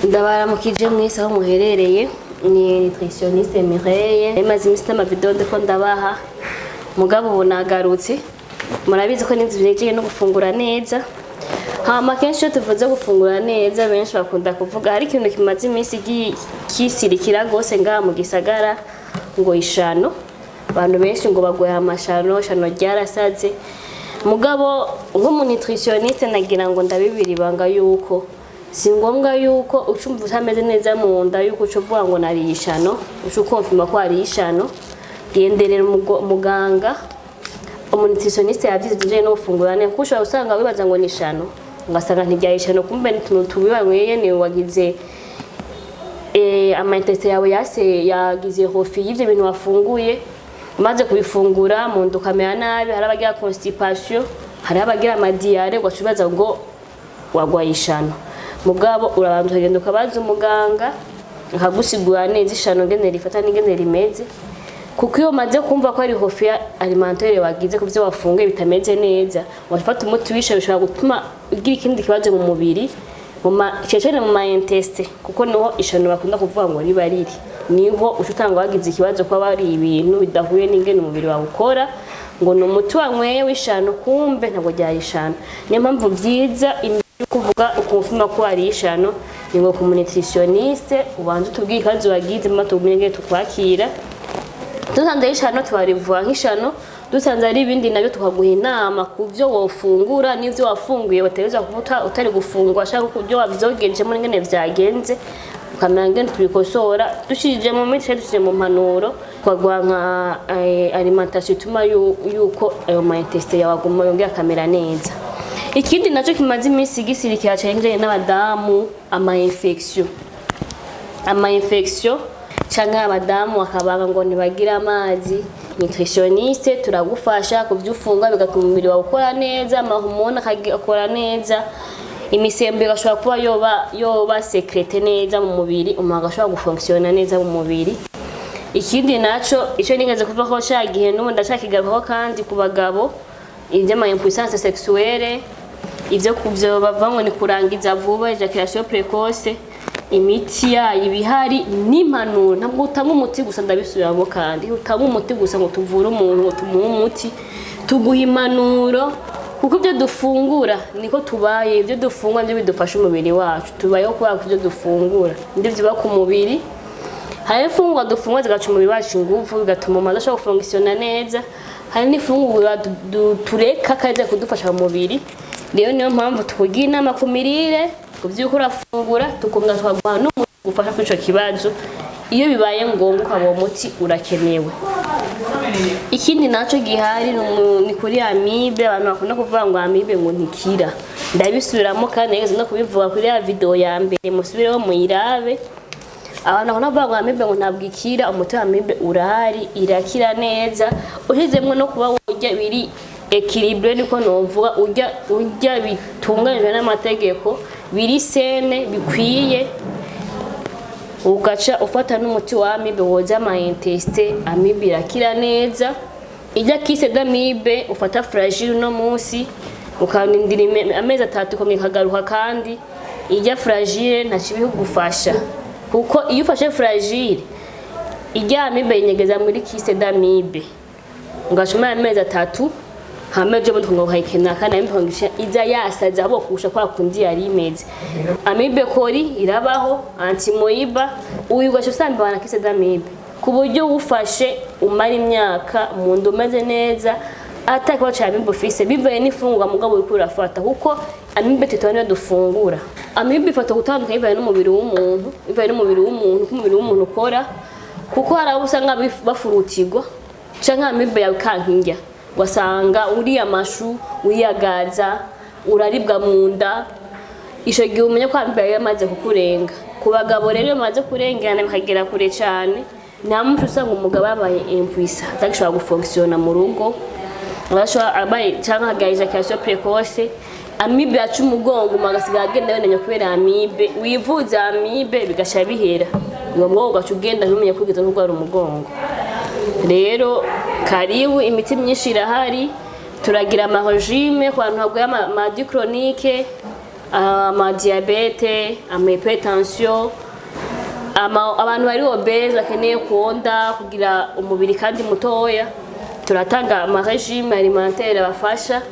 Ndabaramukije mwese aho muherereye ni nutritionniste Mireille imaze imisi amavideo ndiko ndabaha mugabo ubu nagarutse murabizi ko n'inzu birejeje no gufungura neza hama kenshi iyo tuvuze gufungura neza benshi bakunda kuvuga hari ikintu kimaze imisi kisirikira gose ngaha mu gisagara ngo ishano abantu benshi ngo bagoye amashano shano ryarasaze mugabo nk'umu nutritionniste nagira ngo ndabibiri banga yuko si ngombwa yuko ucumva utameze neza mu nda yuko ucuvuga ngo nari ishano ucukonfirma ko ari ishano yenderera muganga umunitritioniste yavyize no gufungura neza kuko ushobora usanga wibaza ngo ni ishano ugasanga ntirya ishano kumbe n'utuntu tubibanyweye ni wagize amaintestin yawe yagize hofi y'ivyo bintu wafunguye maze kubifungura mu nda ukamera nabi hari abagira constipation hari abagira amadiare ugacubaza ngo wagwaye ishano mugabo urabanza ugenda ukabaza umuganga akagusigura neza ishano ngene rifata n'ingene rimeze kuko iyo maze kumva ko ari hofi alimentaire wagize ku byo wafunguye bitameze neza wafata umuti wisha bishobora gutuma ugira ikindi kibazo mu mubiri cyane mu intestin kuko niho ishano bakunda kuvuga ngo riba riri niho ucutanga wagize ikibazo ko bari ibintu bidahuye n'ingene umubiri wawe ukora ngo ni umuti wanyweye w'ishano kumbe ntabwo ryari ishano niyo mpamvu byiza kuvuga ukufuma ko ari ishano ningo ku nutritionniste ubanze tubwiye kazo wagize matubwenge tukwakira dusanze ishano twarivuga nk'ishano dusanze ari ibindi nabyo tukaguha inama ku byo wofungura n'ivyo wafunguye watereza kubuta utari gufungwa ashaka ku byo wavyogeje muri ngene vyagenze ukamenya ngene tubikosora dushije mu miti dushije mu mpanuro kwagwa nka alimentation ituma yuko ayo intestin yawaguma yongera kamera neza. Ikindi naco kimaze imisi gisirikira cyane n'abadamu ama infection cyangwa abadamu akabanga ngo ntibagira amazi nutritionniste turagufasha kuvyufunga bigatuma umubiri wawe ukora neza amahumoni akakora neza imisembe gashobora kuba yoba secrete neza mu mubiri umuntu agashobora gufunctiona neza mu mubiri. Ikindi naco ico nigeze kuva ko cyagihe n'ubu ndacakigarukaho kandi ku bagabo ivy'ama impuissance sexuelle ivyo kuvyo bavango ni kurangiza vuba ejaculation precoce imiti yayo ibihari n'impanuro ntabwo utanga umuti gusa ndabisubiramo kandi utanga umuti gusa ngo tuvure umuntu ngo tumuhe umuti tuguha impanuro kuko ibyo dufungura niko tubaye ibyo dufungura byo bidufasha umubiri wacu tubayeho kubera ko ibyo dufungura ndivyo biba ku mubiri hari ifungwa dufungura zigaca umubiri wacu ingufu bigatuma umuntu ashobora gufunctiona neza hari n'ifunguro tureka kaje kudufasha mu mubiri rero niyo mpamvu tukugira inama ku mirire kuvyuko urafungura tukumva twagwa no gufasha kwico kibazo iyo bibaye ngombwa ukaba umuti urakenewe. Ikindi naco gihari ni kuri amibe abantu bakunda kuvuga ngo amibe ngo ntikira ndabisubiramo kandi nigeze no kubivuga kuri ya video ya mbere musubireho muyirabe abantu bakunda kuvuga ngo amibe ngo ntabwo ikira umuti wa amibe urahari irakira neza uhizemwe no kuba urya biri equilibre niko novuga urya bitunganijwe n'amategeko biri sene bikwiye ugaca ufata n'umuti wa amibe woza ama intestin amibe irakira neza ijya kise d'amibe ufata fragile no munsi ukanindira amezi 3 komye kagaruka kandi ijya fragile ntakibiho gufasha kuko iyo ufashe fragile ijya amibe inyegeza muri kise d'amibe ngashuma amezi 3 hamejemuntu ngo hayikena kana impongisha iza yasaza abo kusha kwa kundi yari imeze amibe kori irabaho antimoiba uyugasho sambe wana kise d'amibe ku buryo ufashe umara imyaka mu ndo meze neza atakwa cha amibe office bivaye n'ifungwa mugabo uri kurafata kuko amibe tetwane dufungura amibe ifata gutandukanye bivaye n'umubiri w'umuntu kumubiri w'umuntu ukora kuko hari abo usanga bafurutirwa canke amibe yawe kankingya wasanga uri amashu uyagaza uraribwa munda isho gihe umenye ko amibe yamaze kukurenga ku bagabo rero yamaze kurengana bikagera kure cyane nta muntu usanga umugabo yabaye impuissant atagishobora gufunctiona mu rugo abashobora abaye cyangwa agaje ejaculation precoce amibe yacu umugongo magasiga agenda yonenya kubera amibe wivuza amibe bigasha bihera ngo mwo ugacu ugenda ntumenye kugeza n'ubwo ari umugongo. Rero karibu imiti myinshi irahari turagira ama regime ku bantu bagwaye ama chronique ama diabete, ama hypertension, abantu bari obese bakeneye kuonda kugira umubiri kandi mutoya, turatanga ama regime alimentaire bafasha,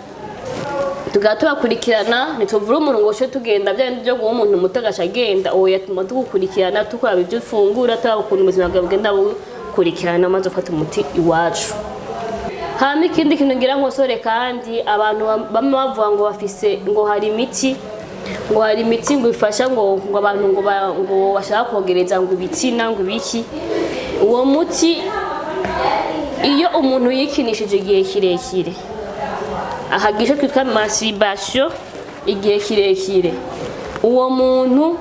tugakurikirana. Nituvura umuntu ngo cyo tugenda byo guha umuntu muto gashagenda, oya tuma tugukurikirana tukwaba ibyo ufungura, tubakuntu ubuzima bwawe bugenda bukurikirana maze ufata umuti iwacu. Hama ikindi kintu ngira nkosore kandi abantu bamwe bavuga ngo bafise ngo hari imiti ngo ifasha ngo abantu ngo bashaka kogereza ngo ibitsina ngo ibiki. Uwo muti iyo umuntu yikinishije igihe kirekire ahagisha twitwa masturbation igihe kirekire, uwo muntu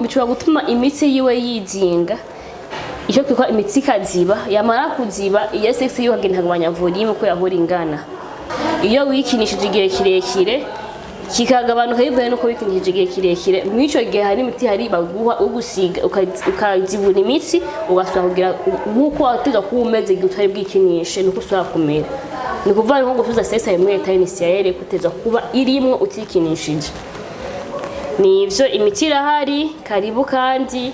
bishobora gutuma imitsi yiwe yizinga, icyo kwitwa imitsi kaziba. Yamara kuziba iyo sex yiwe agenda kagabanya volume ko yahora ingana. Iyo wikinishije igihe kirekire kikagabanuka bivuye nuko wikinishije igihe kirekire, mwico gihe hari imiti hari baguha ugusiga ukazibura imitsi ugasubira kugira nkuko wateza kuba umeze igihe utari bwikinishe nuko usubira kumera. Ni kuvuga ngo gusubiza sex yemwe initiale kuteza kuba irimwo utikinishije. Nivyo imiti irahari, karibu kandi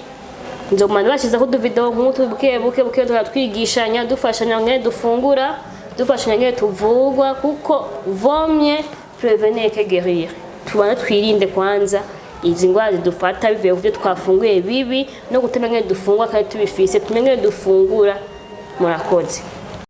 nzomana bashize ko duvideo nk'utu buke twigishanya dufashanya ngene dufungura, dufashanya ngene tuvugwa, kuko vomye prevenir que guérir. Tubana twirinde kwanza izi ngwara zidufata bivuye kuvyo twafunguye bibi no gutemenya ngene dufungwa kandi tubifise tumenye dufungura. Murakoze.